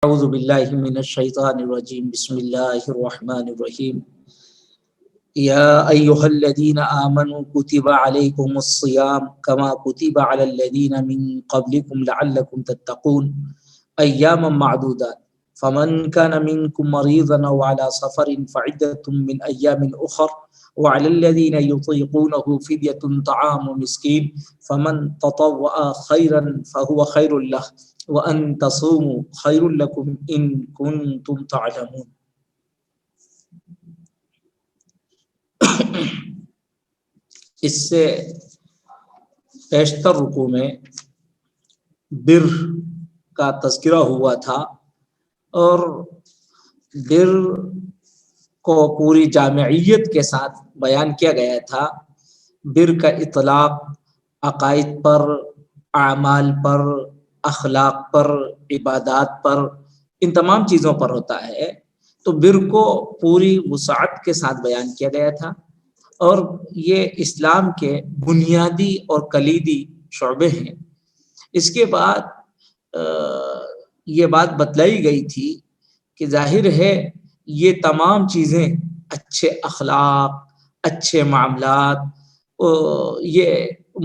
أعوذ بالله من الشيطان الرجيم بسم الله الرحمن الرحيم يا أيها الذين آمنوا كتب عليكم الصيام كما كتب على الذين من قبلكم لعلكم تتقون أياما معدودات فمن كان منكم مريضا أو على سفر فعدة من أيام أخر وعلى الذين يطيقونه فدية طعام مسكين فمن تطوع خيرا فهو خير له وَأَن تَصُومُوا خَيْرٌ لَكُمْ إِن كُنتُمْ تَعْلَمُونَ۔ اس سے بیشتر رکوع میں بر کا تذکرہ ہوا تھا اور بر کو پوری جامعیت کے ساتھ بیان کیا گیا تھا۔ بر کا اطلاق عقائد پر، اعمال پر، اخلاق پر، عبادات پر، ان تمام چیزوں پر ہوتا ہے۔ تو بر کو پوری وسعت کے ساتھ بیان کیا گیا تھا اور یہ اسلام کے بنیادی اور کلیدی شعبے ہیں۔ اس کے بعد یہ بات بتلائی گئی تھی کہ ظاہر ہے یہ تمام چیزیں، اچھے اخلاق، اچھے معاملات، یہ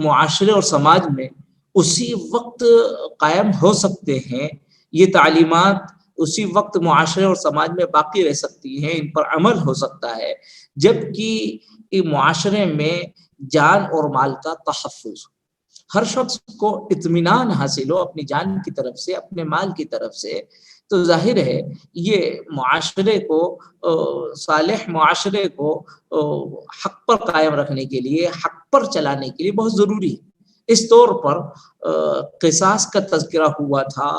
معاشرے اور سماج میں اسی وقت قائم ہو سکتے ہیں، یہ تعلیمات اسی وقت معاشرے اور سماج میں باقی رہ سکتی ہیں، ان پر عمل ہو سکتا ہے جبکہ معاشرے میں جان اور مال کا تحفظ، ہر شخص کو اطمینان حاصل ہو اپنی جان کی طرف سے، اپنے مال کی طرف سے۔ تو ظاہر ہے یہ معاشرے کو، صالح معاشرے کو حق پر قائم رکھنے کے لیے، حق پر چلانے کے لیے بہت ضروری ہے۔ اس طور پر قصاص کا تذکرہ ہوا تھا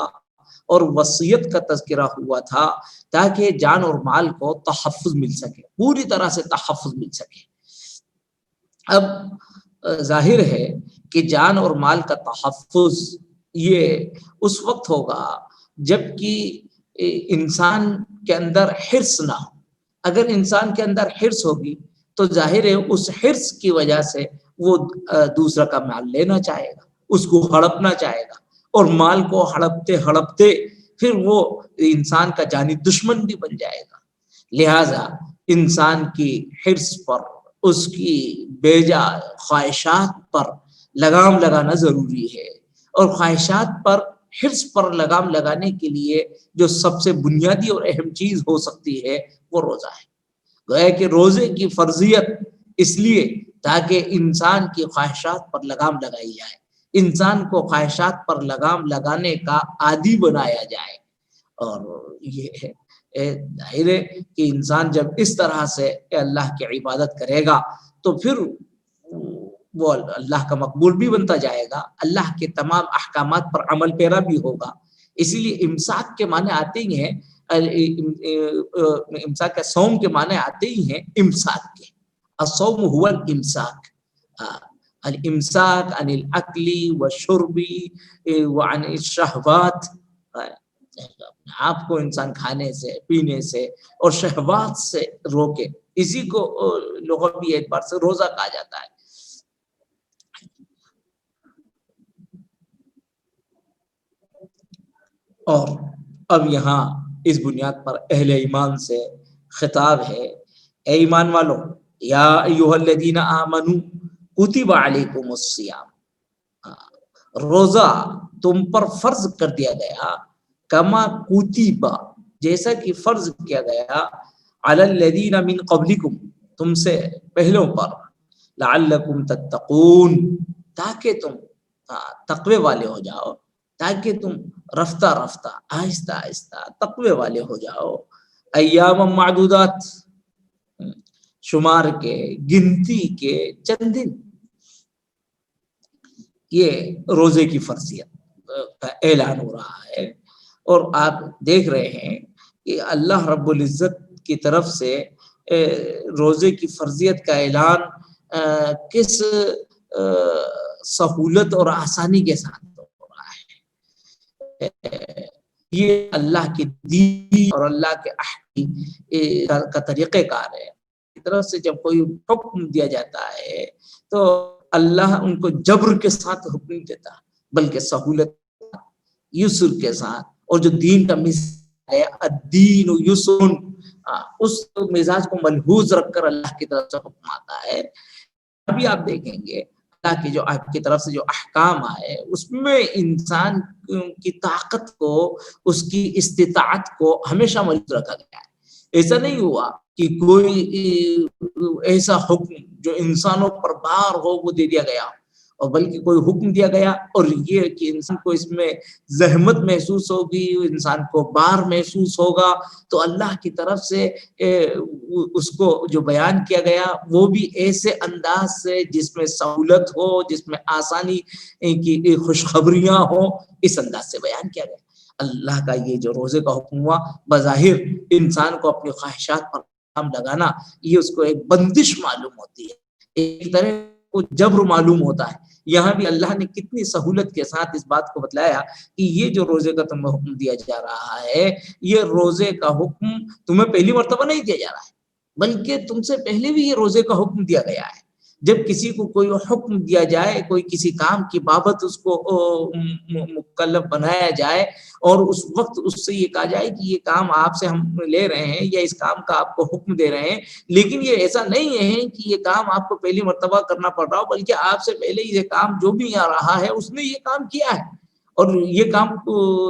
اور وصیت کا تذکرہ ہوا تھا تاکہ جان اور مال کو تحفظ مل سکے، پوری طرح سے تحفظ مل سکے۔ اب ظاہر ہے کہ جان اور مال کا تحفظ یہ اس وقت ہوگا جب کہ انسان کے اندر حرص نہ ہو۔ اگر انسان کے اندر حرص ہوگی تو ظاہر ہے اس حرص کی وجہ سے وہ دوسرا کا مال لینا چاہے گا، اس کو ہڑپنا چاہے گا، اور مال کو ہڑپتے ہڑپتے پھر وہ انسان کا جانی دشمن بھی بن جائے گا۔ لہذا انسان کی حرص پر، اس کی بیجا خواہشات پر لگام لگانا ضروری ہے، اور خواہشات پر، حرص پر لگام لگانے کے لیے جو سب سے بنیادی اور اہم چیز ہو سکتی ہے وہ روزہ ہے۔ گویا کہ روزے کی فرضیت اس لیے تاکہ انسان کی خواہشات پر لگام لگائی جائے، انسان کو خواہشات پر لگام لگانے کا عادی بنایا جائے۔ اور یہ ظاہر ہے کہ انسان جب اس طرح سے اللہ کی عبادت کرے گا تو پھر وہ اللہ کا مقبول بھی بنتا جائے گا، اللہ کے تمام احکامات پر عمل پیرا بھی ہوگا۔ اسی لیے امساک کے معنی آتے ہی ہیں، امساک کا صوم کے معنی آتے ہی ہیں امساک کے۔ الصوم هو الامساک، الامساک عن الاکل والشرب وعن الشہوات، آپ کو انسان کھانے سے، پینے سے اور شہوات سے روکے، اسی کو لغوی اعتبار سے روزہ کہا جاتا ہے۔ اور اب یہاں اس بنیاد پر اہل ایمان سے خطاب ہے، اے ایمان والو، یا ایھا الذین آمنوا کتب علیکم الصیام، روزہ تم پر فرض کر دیا گیا، کما کتب، جیسا کہ فرض کیا گیا، علی الذین من قبلکم، تم سے پہلوں پر، لعلکم تتقون، تاکہ تم تقوی والے ہو جاؤ، تاکہ تم رفتہ رفتہ، آہستہ آہستہ تقوی والے ہو جاؤ۔ ایام معدودات، شمار کے، گنتی کے چند دن، یہ روزے کی فرضیت کا اعلان ہو رہا ہے۔ اور آپ دیکھ رہے ہیں کہ اللہ رب العزت کی طرف سے روزے کی فرضیت کا اعلان کس سہولت اور آسانی کے ساتھ ہو رہا ہے۔ یہ اللہ کی دین اور اللہ کے احکام کا طریقہ کار ہے۔ طرف سے جب کوئی حکم دیا جاتا ہے تو اللہ ان کو جبر کے ساتھ حکم دیتا، بلکہ سہولت، یسر کے ساتھ، اور جو دین کا گیا الدین یسر، اس مزاج کو ملحوظ رکھ کر اللہ کی طرف سے حکم آتا ہے۔ ابھی آپ دیکھیں گے اللہ کی جو آپ کی طرف سے جو احکام آئے اس میں انسان کی طاقت کو، اس کی استطاعت کو ہمیشہ ملحوظ رکھا گیا ہے۔ ایسا نہیں ہوا کہ کوئی ایسا حکم جو انسانوں پر بار ہو وہ دے دیا گیا، اور بلکہ کوئی حکم دیا گیا اور یہ کہ انسان کو اس میں زحمت محسوس ہوگی، انسان کو بار محسوس ہوگا، تو اللہ کی طرف سے اس کو جو بیان کیا گیا وہ بھی ایسے انداز سے جس میں سہولت ہو، جس میں آسانی کی خوشخبریاں ہوں، اس انداز سے بیان کیا گیا۔ اللہ کا یہ جو روزے کا حکم ہوا، بظاہر انسان کو اپنی خواہشات پر کام لگانا، یہ اس کو ایک بندش معلوم ہوتی ہے، ایک طرح کو جبر معلوم ہوتا ہے۔ یہاں بھی اللہ نے کتنی سہولت کے ساتھ اس بات کو بتلایا کہ یہ جو روزے کا تمہیں حکم دیا جا رہا ہے، یہ روزے کا حکم تمہیں پہلی مرتبہ نہیں دیا جا رہا ہے، بلکہ تم سے پہلے بھی یہ روزے کا حکم دیا گیا ہے۔ جب کسی کو کوئی حکم دیا جائے، کوئی کسی کام کی بابت اس کو مکلف بنایا جائے، اور اس وقت اس سے یہ کہا جائے کہ یہ کام آپ سے ہم لے رہے ہیں یا اس کام کا آپ کو حکم دے رہے ہیں، لیکن یہ ایسا نہیں ہے کہ یہ کام آپ کو پہلی مرتبہ کرنا پڑ رہا ہو، بلکہ آپ سے پہلے یہ کام جو بھی آ رہا ہے اس نے یہ کام کیا ہے، اور یہ کام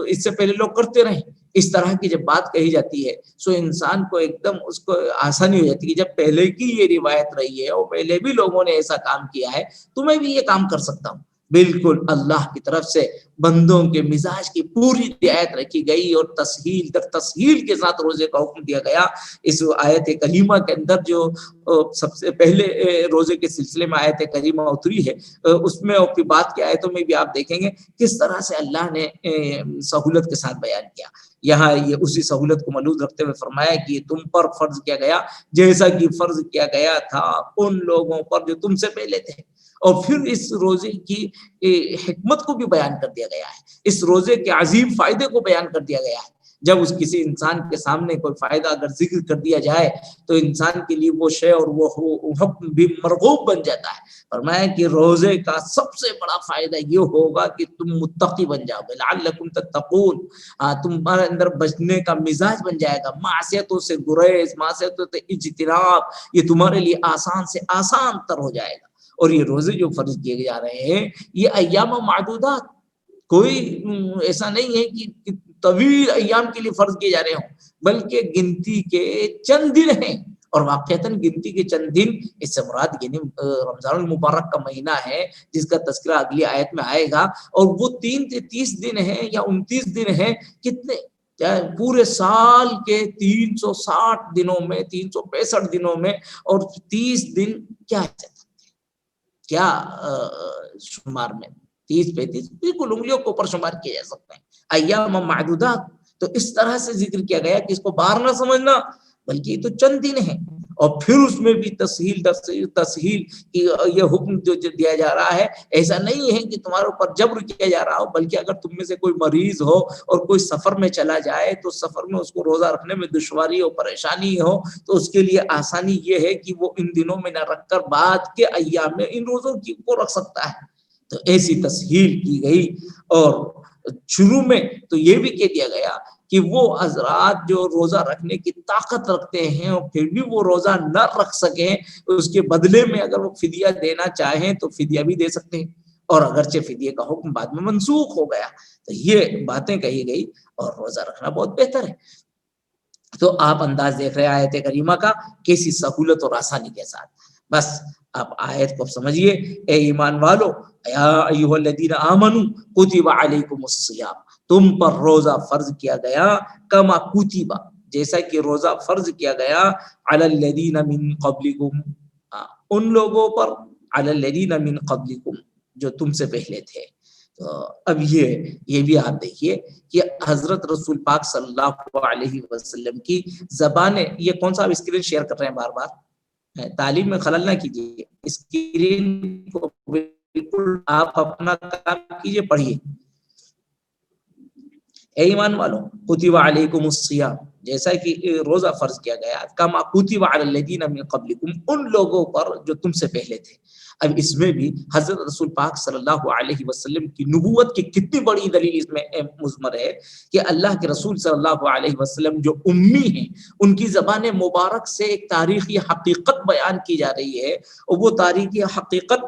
اس سے پہلے لوگ کرتے رہے۔ اس طرح کی جب بات کہی جاتی ہے سو انسان کو ایک دم اس کو آسانی ہو جاتی ہے کہ جب پہلے کی یہ روایت رہی ہے اور پہلے بھی لوگوں نے ایسا کام کیا ہے تو میں بھی یہ کام کر سکتا ہوں۔ بالکل اللہ کی طرف سے بندوں کے مزاج کی پوری رعایت رکھی گئی، اور تسہیل در تسہیل کے ساتھ روزے کا حکم دیا گیا۔ اس آیت کریمہ کے اندر جو سب سے پہلے روزے کے سلسلے میں آیت کریمہ اتری ہے، اس میں اور پھر بات کی آیتوں میں بھی آپ دیکھیں گے کس طرح سے اللہ نے سہولت کے ساتھ بیان کیا۔ یہاں یہ اسی سہولت کو ملحوظ رکھتے ہوئے فرمایا کہ یہ تم پر فرض کیا گیا جیسا کہ فرض کیا گیا تھا ان لوگوں پر جو تم سے پہلے تھے۔ اور پھر اس روزے کی حکمت کو بھی بیان کر دیا گیا ہے، اس روزے کے عظیم فائدے کو بیان کر دیا گیا ہے۔ جب اس کسی انسان کے سامنے کوئی فائدہ اگر ذکر کر دیا جائے تو انسان کے لیے وہ شے اور وہ حکم بھی مرغوب بن جاتا ہے۔ فرمایا کہ روزے کا سب سے بڑا فائدہ یہ ہوگا کہ تم متقی بن جاؤ گے، لعلکم تتقون، تمہارے اندر بچنے کا مزاج بن جائے گا، معصیتوں سے گریز، معصیتوں سے اجتناب، یہ تمہارے لیے آسان سے آسان تر ہو جائے گا۔ اور یہ روزے جو فرض کیے جا رہے ہیں یہ ایام معدودات، کوئی ایسا نہیں ہے کہ طویل ایام کے لیے فرض کیے جا رہے ہوں، بلکہ گنتی کے چند دن ہیں، اور واقعتاً گنتی کے چند دن اس سے مراد یعنی رمضان المبارک کا مہینہ ہے جس کا تذکرہ اگلی آیت میں آئے گا، اور وہ 30 دن ہیں یا 29 دن ہیں، کتنے پورے سال کے 360 دنوں میں، 365 دنوں میں، اور 30 دن کیا شمار میں 30-35 بالکل انگلیوں کے اوپر شمار کیے جا سکتے ہیں، ایام معدودات۔ تو اس طرح سے ذکر کیا گیا کہ اس کو بار نہ سمجھنا، بلکہ یہ تو چند دن ہیں، اور پھر اس میں بھی تسہیل کی یہ حکم جو دیا جا رہا ہے، ایسا نہیں ہے کہ تمہارے اوپر جبر کیا جا رہا ہو، بلکہ اگر تم میں سے کوئی مریض ہو اور کوئی سفر میں چلا جائے تو سفر میں اس کو روزہ رکھنے میں دشواری اور پریشانی ہو تو اس کے لیے آسانی یہ ہے کہ وہ ان دنوں میں نہ رکھ کر بعد کے ایام میں ان روزوں کو رکھ سکتا ہے۔ تو ایسی تسہیل کی گئی، اور شروع میں تو یہ بھی کہہ دیا گیا کہ وہ حضرات جو روزہ رکھنے کی طاقت رکھتے ہیں اور پھر بھی وہ روزہ نہ رکھ سکیں، اس کے بدلے میں اگر وہ فدیہ دینا چاہیں تو فدیہ بھی دے سکتے ہیں، اور اگرچہ فدیے کا حکم بعد میں منسوخ ہو گیا۔ تو یہ باتیں کہی گئی، اور روزہ رکھنا بہت بہتر ہے۔ تو آپ انداز دیکھ رہے ہیں آیت کریمہ کا کیسی سہولت اور آسانی کے ساتھ۔ بس آپ آیت کو سمجھیے، اے ایمان والو، یا ایھا الذین آمنوا کتب علیکم الصیام، تم پر روزہ فرض کیا گیا، کما کتب، جیسا کہ روزہ فرض کیا گیا، علی الذین من قبلکم، ان لوگوں پر، علی الذین من قبلکم، جو تم سے پہلے تھے۔ تو اب یہ بھی آپ دیکھیے کہ حضرت رسول پاک صلی اللہ علیہ وسلم کی زبان، یہ کون سا آپ اسکرین شیئر کر رہے ہیں بار بار؟ تعلیم میں خلل نہ کیجیے، اسکرین کو بالکل آپ اپنا کام کیجیے، پڑھیے۔ اے ایمان والو، کتب علیکم الصیام، جیسا کہ روزہ فرض کیا گیا، کما کتب علی الذین من قبلکم، ان لوگوں پر جو تم سے پہلے تھے۔ اب اس میں بھی حضرت رسول پاک صلی اللہ علیہ وسلم کی نبوت کی کتنی بڑی دلیل اس میں مضمر ہے کہ اللہ کے رسول صلی اللہ علیہ وسلم جو امی ہیں ان کی زبان مبارک سے ایک تاریخی حقیقت بیان کی جا رہی ہے، اور وہ تاریخی حقیقت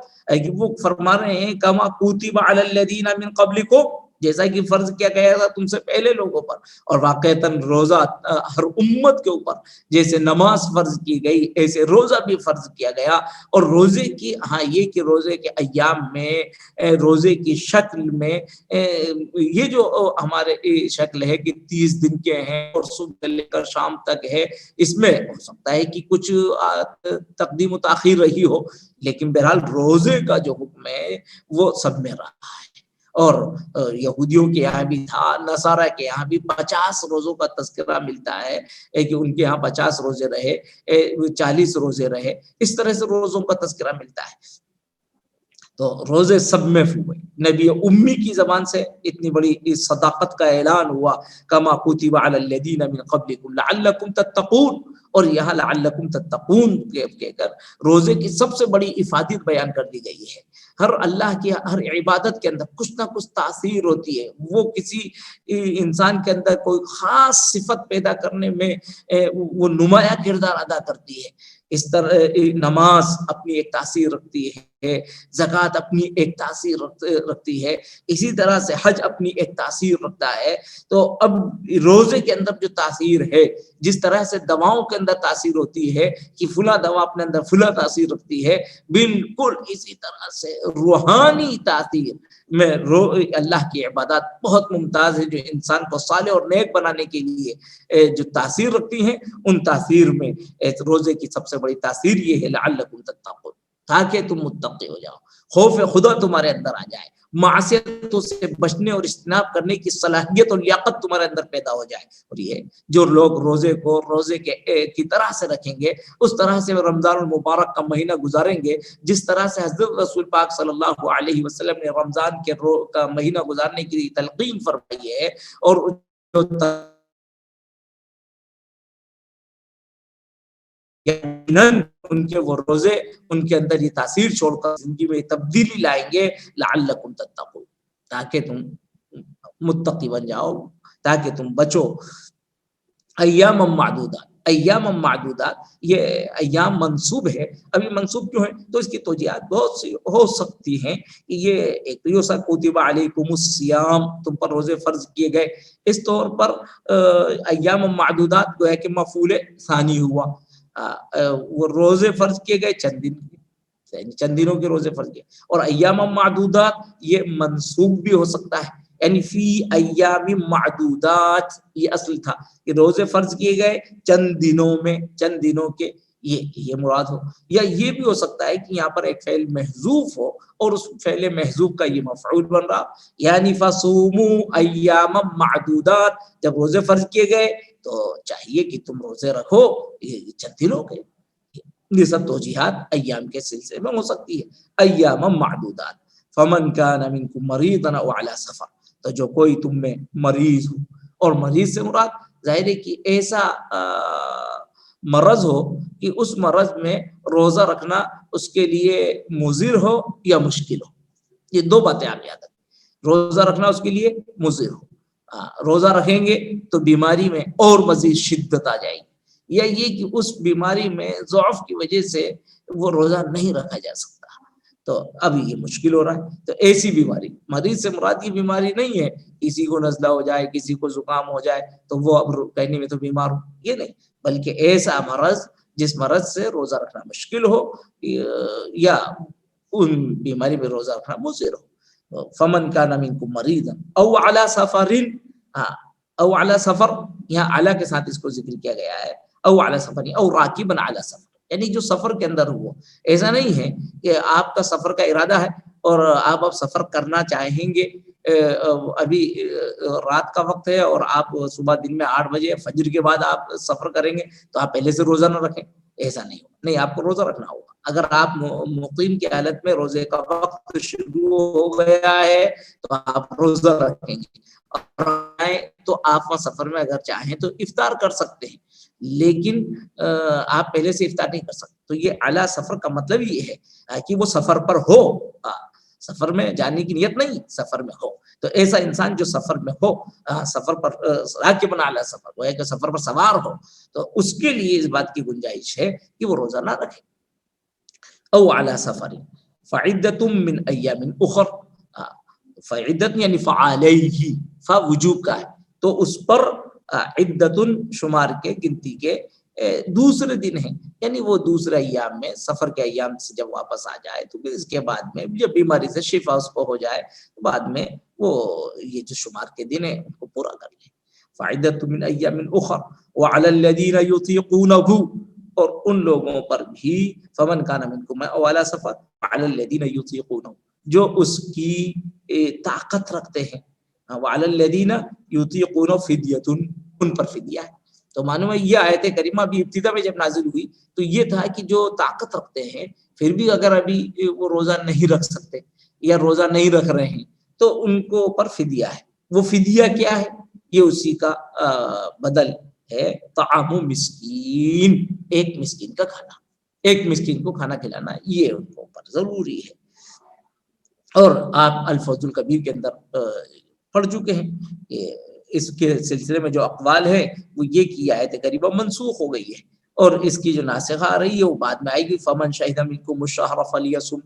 وہ فرما رہے ہیں کما کتب علی الذین من قبلکم، جیسا کہ فرض کیا گیا تھا تم سے پہلے لوگوں پر، اور واقعتاً روزہ ہر امت کے اوپر جیسے نماز فرض کی گئی ایسے روزہ بھی فرض کیا گیا۔ اور روزے کی ہاں یہ کہ روزے کے ایام میں روزے کی شکل میں یہ جو ہمارے شکل ہے کہ 30 دن کے ہیں اور صبح سے لے کر شام تک ہے، اس میں ہو سکتا ہے کہ کچھ تقدیم و تاخیر رہی ہو، لیکن بہرحال روزے کا جو حکم ہے وہ سب میں رہا ہے۔ اور یہودیوں کے یہاں بھی تھا، نصارہ کے یہاں بھی 50 روزوں کا تذکرہ ملتا ہے کہ ان کے یہاں 50 روزے رہے، 40 روزے رہے، اس طرح سے روزوں کا تذکرہ ملتا ہے۔ تو روزے سب میں ہوئے، نبی امی کی زبان سے اتنی بڑی صداقت کا اعلان ہوا کما کتب علی الذین من قبلکم لعلکم تتقون، اور یہاں لعلکم تتقون کہہ کر روزے کی سب سے بڑی افادت بیان کر دی گئی ہے۔ ہر اللہ کی ہر عبادت کے اندر کچھ نہ کچھ تاثیر ہوتی ہے، وہ کسی انسان کے اندر کوئی خاص صفت پیدا کرنے میں وہ نمایاں کردار ادا کرتی ہے۔ اس طرح نماز اپنی ایک تاثیر رکھتی ہے، زکوٰۃ اپنی ایک تاثیر رکھتی ہے، اسی طرح سے حج اپنی ایک تاثیر رکھتا ہے۔ تو اب روزے کے اندر جو تاثیر ہے، جس طرح سے دواؤں کے اندر تاثیر ہوتی ہے کہ فلاں دوا اپنے اندر فلاں تاثیر رکھتی ہے، بالکل اسی طرح سے روحانی تاثیر میں اللہ کی عبادات بہت ممتاز ہے، جو انسان کو صالح اور نیک بنانے کے لیے جو تاثیر رکھتی ہیں، ان تاثیر میں روزے کی سب سے بڑی تاثیر یہ ہے لعلکم تتقون، تاکہ تم متقی ہو جاؤ، خوف خدا تمہارے اندر آ جائے، معصیتوں سے بچنے اور اجتناب کرنے کی صلاحیت اور لیاقت تمہارے اندر پیدا ہو جائے۔ اور یہ جو لوگ روزے کو روزے کی طرح سے رکھیں گے، اس طرح سے رمضان المبارک کا مہینہ گزاریں گے جس طرح سے حضرت رسول پاک صلی اللہ علیہ وسلم نے رمضان کا مہینہ گزارنے کی تلقین فرمائی ہے، اور ان کے وہ روزے ان کے اندر یہ تاثیر چھوڑ کر زندگی میں تبدیلی لائیں گے لعلکم تتقون، تاکہ تم متقی بن جاؤ، تاکہ تم بچو۔ ایام معدودات، ایام معدودات یہ ایام منصوب ہے، ابھی منصوب کیوں ہے تو اس کی توجیہات بہت سی ہو سکتی ہیں۔ یہ ایک تو یہ کتب علیکم الصیام، تم پر روزے فرض کیے گئے، اس طور پر ایام معدودات گویا کہ مفعول ثانی ہوا، وہ روزے فرض کیے گئے چند دنوں کے روزے فرض کیے، اور ایام معدودات یہ منصوب بھی ہو سکتا ہے، یعنی فی ایام معدودات یہ اصل تھا کہ روزے فرض کیے گئے چند دنوں میں، چند دنوں کے یہ مراد ہو، یا یہ بھی ہو سکتا ہے کہ یہاں پر ایک فعل محذوف ہو اور اس فعل محذوف کا یہ مفعول بن رہا، یعنی فصوموا ایام معدودات، جب روزے فرض کیے گئے تو چاہیے کہ تم روزے رکھو یہ چند دنوں کے۔ یہ سب توجیہات ایام کے سلسلے میں ہو سکتی ہے۔ ایام معدودات، فمن کان منکم مریضا او علی سفر، تو جو کوئی تم میں مریض ہو، اور مریض سے مراد ظاہر ہے کہ ایسا مرض ہو کہ اس مرض میں روزہ رکھنا اس کے لیے مضر ہو یا مشکل ہو، یہ دو باتیں آپ یاد رکھیں، روزہ رکھنا اس کے لیے مضر ہو، روزہ رکھیں گے تو بیماری میں اور مزید شدت آ جائے گی، یا یہ کہ اس بیماری میں ضعف کی وجہ سے وہ روزہ نہیں رکھا جا سکتا، تو اب یہ مشکل ہو رہا ہے۔ تو ایسی بیماری، مریض سے مراد یہ بیماری نہیں ہے کسی کو نزلہ ہو جائے، کسی کو زکام ہو جائے تو وہ اب کہنے میں تو بیمار ہو، یہ نہیں، بلکہ ایسا مرض جس مرض سے روزہ رکھنا مشکل ہو یا ان بیماری میں روزہ رکھنا مضر ہو۔ فمن کان منکم مریضا او علی سفر، او علی سفر، یہاں اعلی کے ساتھ اس کو ذکر کیا گیا ہے، او علی سفر او راکبا علی سفر، یعنی جو سفر کے اندر ہو، ایسا نہیں ہے کہ آپ کا سفر کا ارادہ ہے اور آپ اب سفر کرنا چاہیں گے، ابھی رات کا وقت ہے اور آپ صبح دن میں 8 بجے فجر کے بعد آپ سفر کریں گے تو آپ پہلے سے روزہ نہ رکھیں، ایسا نہیں ہو، نہیں، آپ کو روزہ رکھنا ہوگا۔ اگر آپ مقیم کی حالت میں روزے کا وقت شروع ہو گیا ہے تو آپ روزہ رکھیں گے، اور تو آپ سفر میں اگر چاہیں تو افطار کر سکتے ہیں، لیکن آپ پہلے سے افطار نہیں کر سکتے، تو یہ علی سفر کا مطلب یہ ہے کہ وہ سفر پر ہو، سفر میں جانے کی نیت نہیں، سفر میں ہو. تو ایسا انسان جو سفر میں ہو، سفر پر راکبن علی سفر، وہ ہے کہ سفر پر سوار ہو، تو اس کے لیے اس بات کی گنجائش ہے کہ وہ روزہ نہ رکھے. او علی سفر فعدۃ من ایام اخر، فعدت یعنی فعلیہ، فوجوب کا ہے، تو اس پر عدت شمار کے گنتی کے دوسرے دن ہیں، یعنی وہ دوسرے ایام میں، سفر کے ایام سے جب واپس آ جائے تو پھر اس کے بعد میں جب بیماری سے شفا اس کو ہو جائے تو بعد میں وہ یہ جو شمار کے دن ہیں ان کو پورا کر لے. فعدۃ من ایام اخر وعلی الذین یطیقونہ، اور ان لوگوں پر بھی فمن کان منکم او علی سفر وعلی الذین یطیقونہ، جو اس کی طاقت رکھتے ہیں، وعلی الذین یطیقونہ فدیۃ، ان پر فدیہ ہے. تو معلوم ہے یہ آیت کریمہ بھی ابتدا میں جب نازل ہوئی تو یہ تھا کہ جو طاقت رکھتے ہیں پھر بھی اگر ابھی وہ روزہ نہیں رکھ سکتے یا روزہ نہیں رکھ رہے ہیں تو ان کو اوپر فدیہ ہے. وہ فدیہ کیا ہے؟ یہ اسی کا بدل ہے طعام مسکین، ایک مسکین کا کھانا، ایک مسکین کو کھانا کھلانا، یہ ان کو اوپر ضروری ہے. اور آپ الفوز الکبیر کے اندر پڑھ چکے ہیں کہ اس کے سلسلے میں جو اقوال ہے وہ یہ کہ آیت کریمہ منسوخ ہو گئی ہے، اور اس کی جو ناسخہ آ رہی ہے وہ بعد میں آئے گی. فمن شہد منکم الشہر فلیصم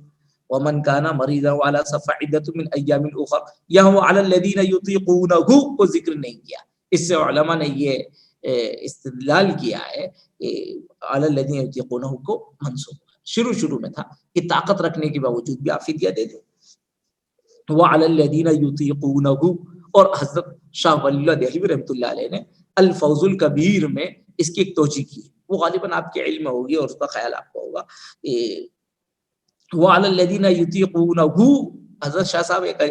ومن کان مریضا وعلی سفر عدۃ من ایام اخر، یہاں وہ علی الذین یطیقونہ کو ذکر نہیں کیا. اس سے علماء نے یہ استدلال کیا ہے کہ علی الذین یطیقونہ کو منسوخ شروع میں تھا کہ طاقت رکھنے کے باوجود بھی آپ فدیہ دے دیں. وعلی الذین یطیقونہ، اور حضرت شاہ ولی اللہ دہلوی رحمۃ اللہ علیہ نے الفوز الکبیر میں اس کی ایک توجیہ کی، وہ غالباً آپ کے علم میں ہوگی اور اس کا خیال آپ کو ہوگا. وعلی الذین یطیقونہ، حضرت شاہ صاحب ایک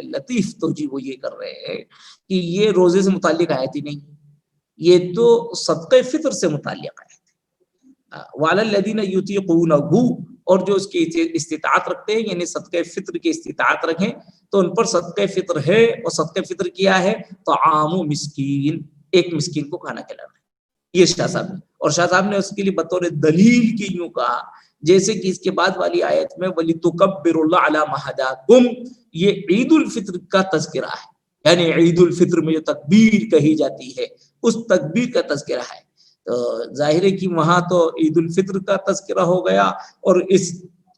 لطیف توجیہ وہ یہ کر رہے ہیں کہ یہ روزے سے متعلق آیت ہی نہیں، یہ تو صدقہ فطر سے متعلق آیت ہے. وعلی الذین یطیقونہ، اور جو اس کی استطاعت رکھتے ہیں، یعنی صدقہ فطر کی استطاعت رکھیں تو ان پر صدقہ فطر ہے. اور صدقہ فطر کیا ہے؟ طعام مسکین، ایک مسکین کو کھانا کھلانا ہے. یہ شاہ صاحب نے، اور شاہ صاحب نے اس کے لیے بطور دلیل کی یوں کہا جیسے کہ اس کے بعد والی آیت میں وَلِتُكَبِّرُوا اللَّهَ عَلَىٰ مَا هَدَاكُمْ، یہ عید الفطر کا تذکرہ ہے، یعنی عید الفطر میں جو تکبیر کہی جاتی ہے اس تکبیر کا تذکرہ ہے. تو ظاہر ہے کہ وہاں تو عید الفطر کا تذکرہ ہو گیا اور اس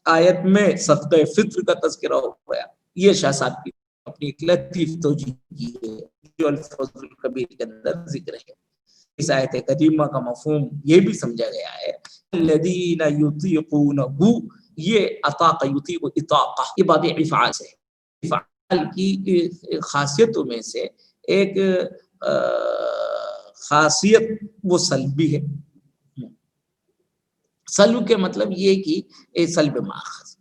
آیت میں صدقہ فطر کا تذکرہ ہو گیا. یہ شاہ صاحب کی اپنی ایک لطیف توجیہ کی ہے جو الفوز الکبیر کے اندر ذکر ہے. اس آیت کریمہ کا مفہوم یہ بھی سمجھا گیا ہے الذین یطیقونہ، یہ اطاق یطیق اطاقہ، یہ باب افعال سے، افعال کی خاصیتوں میں سے ایک خاصیت وہ سلبی ہے. سلب کے مطلب یہ کہ سلب ماخذ،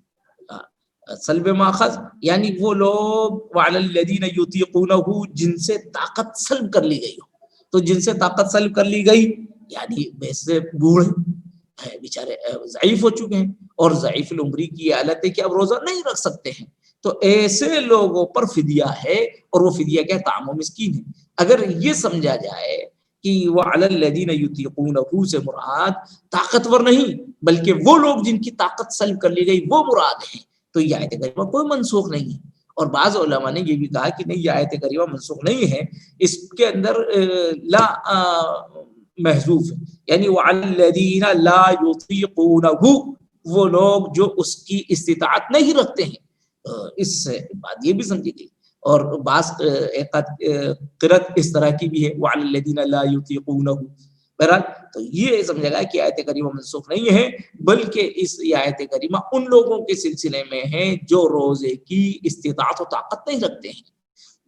سلب ماخذ یعنی وہ لوگ وعلی الذین یطیقونہ جن سے طاقت سلب کر لی گئی ہو. تو جن سے طاقت سلب کر لی گئی یعنی ویسے بوڑھے بیچارے ضعیف ہو چکے ہیں اور ضعیف العمری کی حالت ہے کہ اب روزہ نہیں رکھ سکتے ہیں، تو ایسے لوگوں پر فدیہ ہے. اور وہ فدیہ کیا ہے؟ طعام مسکین ہے. اگر یہ سمجھا جائے کہ وعلی الذین یطیقونہ سے مراد طاقتور نہیں بلکہ وہ لوگ جن کی طاقت سلب کر لی گئی وہ مراد ہیں، تو یہ آیت کریمہ کوئی منسوخ نہیں ہے. اور بعض علماء نے یہ بھی کہا کہ نہیں، یہ آیت کریمہ منسوخ نہیں ہے، اس کے اندر لا محذوف ہے، یعنی وعلی الذین لا یطیقونہ، وہ لوگ جو اس کی استطاعت نہیں رکھتے ہیں. اس سے بات یہ بھی سمجھی گئی. اور بعض قرأت اس طرح کی بھی ہے وعلی الذین لا یطیقونہ. بہرحال تو یہ سمجھا گیا کہ آیت کریمہ منسوخ نہیں ہے بلکہ اس آیت کریمہ ان لوگوں کے سلسلے میں ہے جو روزے کی استطاعت و طاقت نہیں رکھتے ہیں،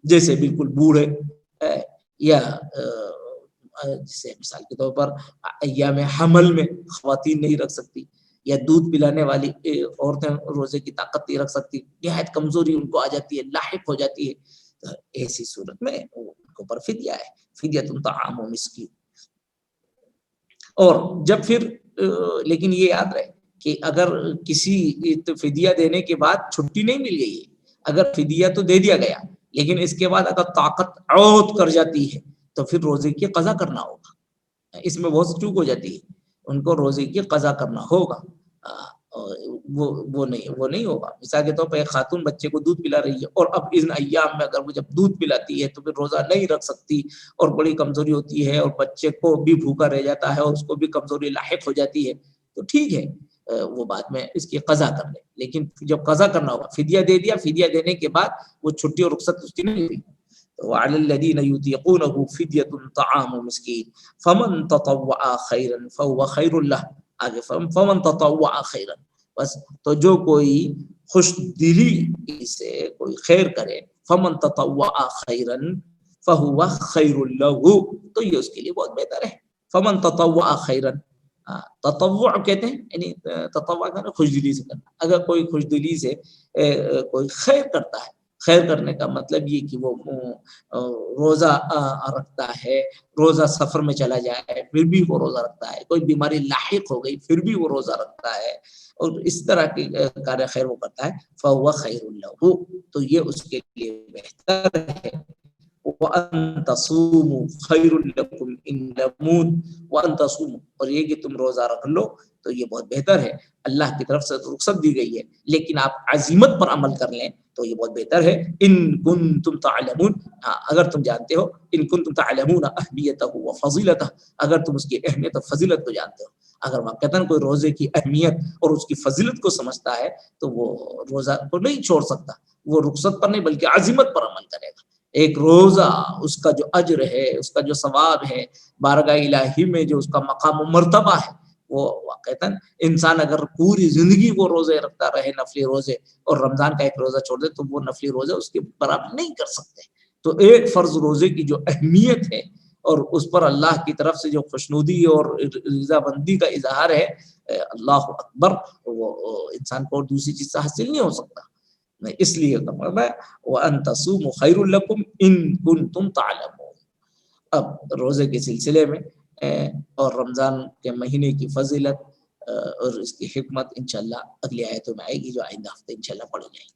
جیسے بالکل بوڑھے یا جیسے مثال کے طور پر ایام حمل میں خواتین نہیں رکھ سکتی، یا دودھ پلانے والی عورتیں روزے کی طاقت نہیں رکھ سکتی، نہایت کمزوری ان کو آ جاتی ہے، لاحق ہو جاتی ہے. تو ایسی صورت میں ان کو پر فدیہ ہے، فدیۃ طعام مسکین. اور جب پھر لیکن یہ یاد رہے کہ اگر کسی فدیہ دینے کے بعد چھٹی نہیں مل گئی ہے، اگر فدیہ تو دے دیا گیا لیکن اس کے بعد اگر طاقت عود کر جاتی ہے تو پھر روزے کی قضا کرنا ہوگا. اس میں بہت چوک ہو جاتی ہے، ان کو روزے کی قضا کرنا ہوگا. وہ نہیں ہوگا. مثال کے طور پر ایک خاتون بچے کو دودھ پلا رہی ہے اور اب ان ایام میں اگر وہ جب دودھ پلاتی ہے تو پھر روزہ نہیں رکھ سکتی اور بڑی کمزوری ہوتی ہے اور بچے کو بھی بھوکا رہ جاتا ہے اور اس کو بھی کمزوری لاحق ہو جاتی ہے تو ٹھیک ہے وہ بعد میں اس کی قضا کر لے. لیکن جب قضا کرنا ہوگا فدیہ دے دیا, فدیہ دینے کے بعد وہ چھٹی اور رخصت اس کی نہیں ہوئی. وعلى الذين يطيقونه فدية طعام مسكين فمن تطوع خيرا فهو خير له. آگے فمن تطوع خيرا, بس تو جو کوئی خوش دلی سے کوئی خیر کرے, فمن تطوع خيرا فهو خير له, تو یہ اس کے لیے بہت بہتر ہے. فمن تطوع خيرا, تطوع کہتے ہیں یعنی تطوع کرنا خوش دلی سے کرنا. اگر کوئی خوش دلی سے کوئی خیر کرتا ہے, خیر کرنے کا مطلب یہ کہ وہ روزہ رکھتا ہے, روزہ سفر میں چلا جائے پھر بھی وہ روزہ رکھتا ہے, کوئی بیماری لاحق ہو گئی پھر بھی وہ روزہ رکھتا ہے, اور اس طرح کی کار خیر وہ کرتا ہے, فهو خیر له, تو یہ اس کے لیے بہتر ہے. وَأَن تَصُومُوا خَيْرٌ لَكُمْ إِن لَمُونَ وَأَن تَصُومُوا, اور یہ کہ تم روزہ رکھ لو تو یہ بہت بہتر ہے. اللہ کی طرف سے رخصت دی گئی ہے لیکن آپ عزیمت پر عمل کر لیں تو یہ بہت بہتر ہے. ان کنتم تعلمون, اگر تم جانتے ہو, ان کنتم تعلمون اہمیتہ وفضیلتہ, اگر تم اس کی اہمیت اور فضیلت کو جانتے ہو. اگر واقعتاً کوئی روزے کی اہمیت اور اس کی فضیلت کو سمجھتا ہے تو وہ روزہ کو نہیں چھوڑ سکتا, وہ رخصت پر نہیں بلکہ عزیمت پر عمل کرے گا. ایک روزہ اس کا جو اجر ہے, اس کا جو ثواب ہے بارگاہ الہی میں, جو اس کا مقام و مرتبہ ہے, وہ واقعتاً انسان اگر پوری زندگی وہ روزے رکھتا رہے, نفلی روزے, اور رمضان کا ایک روزہ چھوڑ دے تو وہ نفلی روزے اس کے برابر نہیں کر سکتے. تو ایک فرض روزے کی جو اہمیت ہے اور اس پر اللہ کی طرف سے جو خوشنودی اور رضا بندی کا اظہار ہے, اللہ اکبر, وہ انسان کو اور دوسری چیز سے حاصل نہیں ہو سکتا. اس لیے فرمایا وَأَن تَصُومُوا خَيْرٌ لَكُمْ إِن كُنتُمْ تَعْلَمُونَ. اب روزے کے سلسلے میں اور رمضان کے مہینے کی فضیلت اور اس کی حکمت انشاءاللہ اگلی آیتوں میں آئے گی, جو آئندہ ہفتے انشاءاللہ پڑھی جائیں گی.